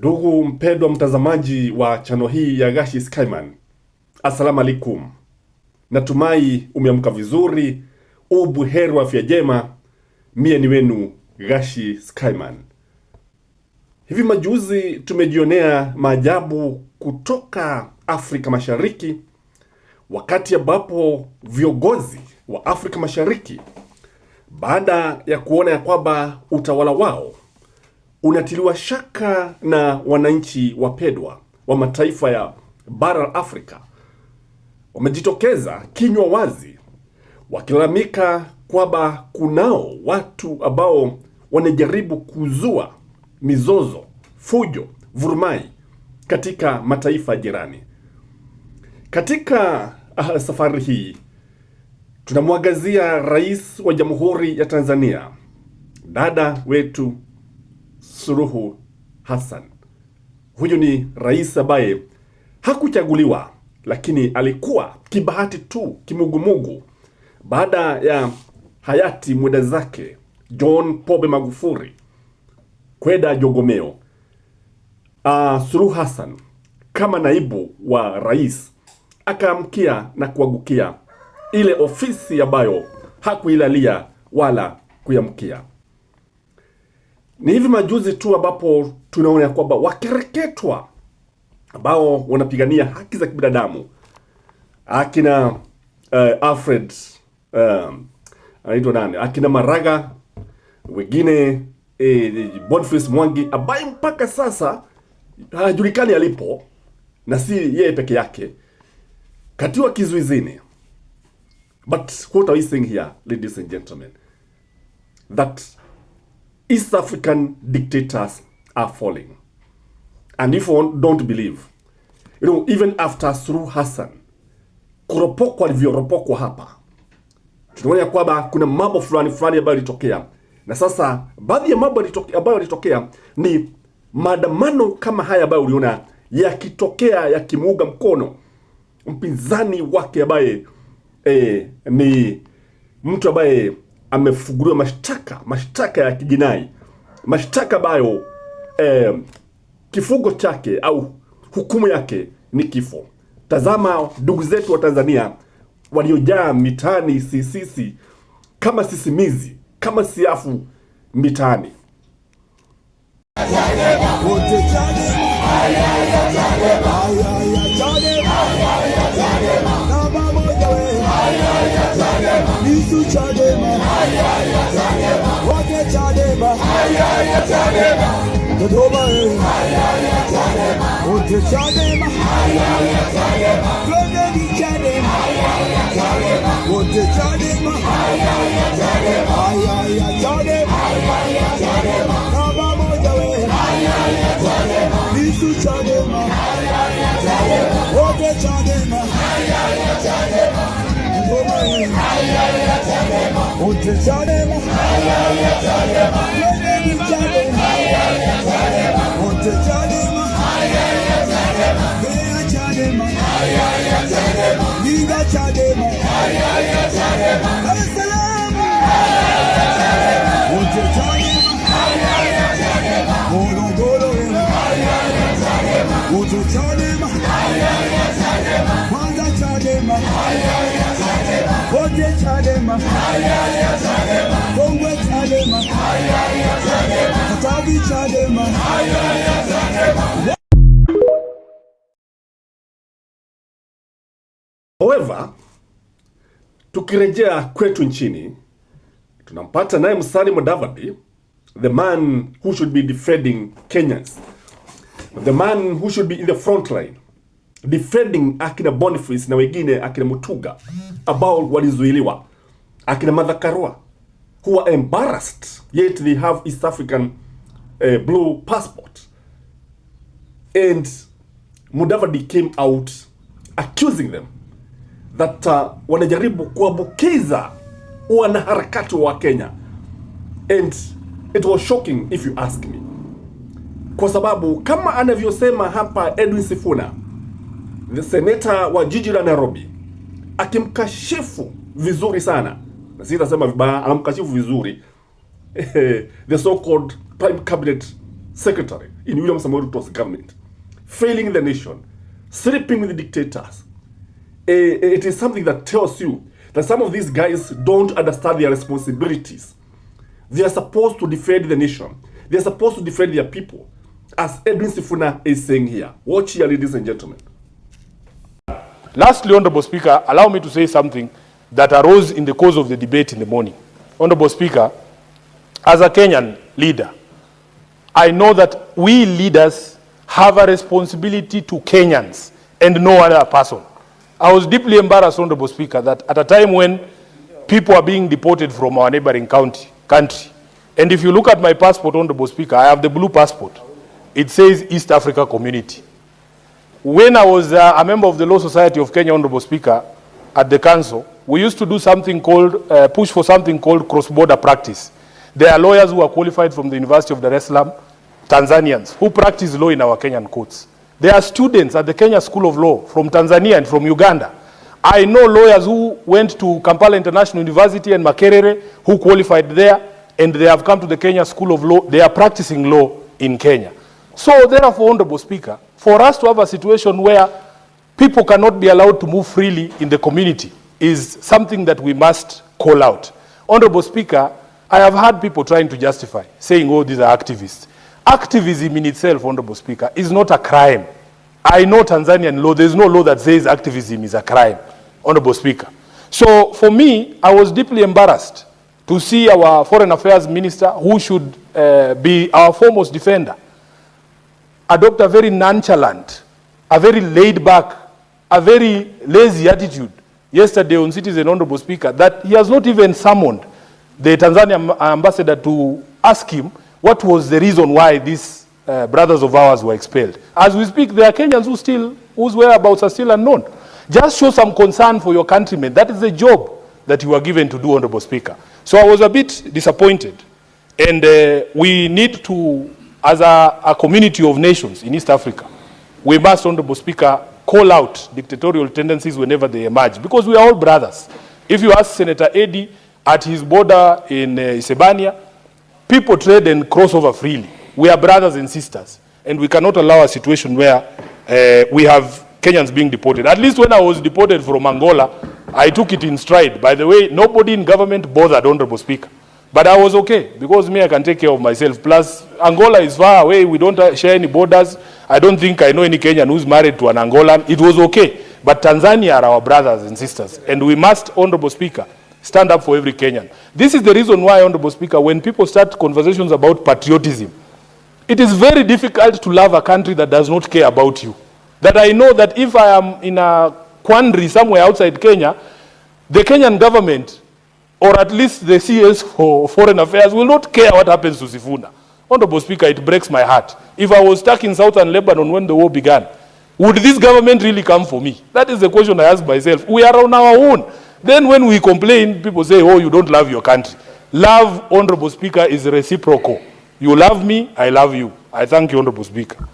Ndugu mpendwa mtazamaji wa chano hii ya Gashi Skyman, assalamu alaikum. Natumai umeamka vizuri, ubuheri wa afya jema. Mie ni wenu Gashi Skyman. Hivi majuzi tumejionea maajabu kutoka Afrika Mashariki, wakati ambapo viongozi wa Afrika Mashariki, baada ya kuona ya kwamba utawala wao unatiliwa shaka na wananchi wapendwa wa mataifa ya bara la Afrika, wamejitokeza kinywa wazi wakilalamika kwamba kunao watu ambao wanajaribu kuzua mizozo, fujo, vurumai katika mataifa jirani. Katika safari hii tunamwangazia Rais wa Jamhuri ya Tanzania, dada wetu Suluhu Hassan. Huyu ni rais ambaye hakuchaguliwa, lakini alikuwa kibahati tu, kimugumugu, baada ya hayati mwenda zake John Pombe Magufuli kwenda jogomeo. Suluhu Hassan kama naibu wa rais akaamkia na kuagukia ile ofisi ambayo hakuilalia wala kuyamkia. Ni hivi majuzi tu ambapo tunaona kwamba wakereketwa ambao wanapigania haki za kibinadamu, akina Alfred anaitwa nani, akina Maraga, wengine Boniface Mwangi ambaye mpaka sasa hajulikani alipo, na si yeye peke yake, katiwa kizuizini. But what are we saying here, ladies and gentlemen? That East African dictators are falling. And if you don't believe, even after Suluhu Hassan kuropokwa alivyoropokwa hapa, tunaona kwamba kuna mambo fulani ambayo yalitokea. Na sasa baadhi ya mambo ambayo yalitokea ni maandamano kama haya ambayo uliona yakitokea, yakimuunga mkono mpinzani wake ambaye ni mtu ambaye amefunguliwa mashtaka ya kijinai, mashtaka ambayo kifungo chake au hukumu yake ni kifo. Tazama ndugu zetu wa Tanzania waliojaa mitaani sisi kama sisimizi, kama siafu mitaani. However, tukirejea kwetu nchini, tunampata naye Musalia Mudavadi, the man who should be defending Kenyans, the man who should be in the front line defending akina Boniface na wengine, akina Mutuga ambao walizuiliwa, akina Martha Karua who are embarrassed yet they have East African blue passport. And Mudavadi came out accusing them that wanajaribu kuambukiza wanaharakati wa Kenya. And it was shocking if you ask me, kwa sababu kama anavyosema hapa Edwin Sifuna, the senator wa jiji la Nairobi, akimkashifu vizuri sana, na sitasema vibaya, anamkashifu vizuri the so-called prime cabinet secretary in William Samoei Ruto's government, failing the nation, sleeping with the dictators. It is something that tells you that some of these guys don't understand their responsibilities. They are supposed to defend the nation. They are supposed to defend their people. As Edwin Sifuna is saying here. Watch here, ladies and gentlemen. Lastly, Honorable Speaker, allow me to say something that arose in the course of the debate in the morning. Honorable Speaker, as a Kenyan leader, I know that we leaders have a responsibility to Kenyans and no other person. I was deeply embarrassed, Honorable Speaker, that at a time when people are being deported from our neighboring country, and if you look at my passport, Honorable Speaker, I have the blue passport. It says East Africa Community. When I was a member of the Law Society of Kenya, Honorable Speaker, at the council, we used to do something called, push for something called cross-border practice. There are lawyers who are qualified from the University of Dar es Salaam, Tanzanians, who practice law in our Kenyan courts. There are students at the Kenya School of Law from Tanzania and from Uganda. I know lawyers who went to Kampala International University and Makerere, who qualified there, and they have come to the Kenya School of Law. They are practicing law in Kenya. So therefore, Honorable Speaker, for us to have a situation where people cannot be allowed to move freely in the community is something that we must call out. Honorable Speaker, I have heard people trying to justify, saying, oh, these are activists. Activism in itself, Honorable Speaker, is not a crime. I know Tanzanian law, there's no law that says activism is a crime, Honorable Speaker. So for me, I was deeply embarrassed to see our Foreign Affairs Minister, who should be our foremost defender, adopt a very nonchalant, a very laid-back, a very lazy attitude yesterday on Citizen, Honorable Speaker, that he has not even summoned the Tanzanian ambassador to ask him what was the reason why these brothers of ours were expelled. As we speak, there are Kenyans whose whereabouts are still unknown. Just show some concern for your countrymen. That is the job that you are given to do, Honorable Speaker. So I was a bit disappointed. And we need to, as a community of nations in East Africa, we must, Honorable Speaker, call out dictatorial tendencies whenever they emerge, because we are all brothers. If you ask Senator Eddy at his border in Isebania, people trade and cross over freely. We are brothers and sisters, and we cannot allow a situation where we have Kenyans being deported. At least when I was deported from Angola, I took it in stride. By the way, nobody in government bothered, Honorable Speaker. But I was okay, because me, I can take care of myself. Plus, Angola is far away. We don't share any borders. I don't think I know any Kenyan who's married to an Angolan. It was okay. But Tanzania are our brothers and sisters. And we must, Honorable Speaker, stand up for every Kenyan. This is the reason why, Honorable Speaker, when people start conversations about patriotism, it is very difficult to love a country that does not care about you. That I know that if I am in a quandary somewhere outside Kenya, the Kenyan government, or at least the CS for Foreign Affairs, will not care what happens to Sifuna. Honorable Speaker, it breaks my heart. If I was stuck in southern Lebanon when the war began, would this government really come for me? That is the question I ask myself. We are on our own. Then when we complain, people say, oh, you don't love your country. Love, Honorable Speaker, is reciprocal. You love me, I love you. I thank you, Honorable Speaker.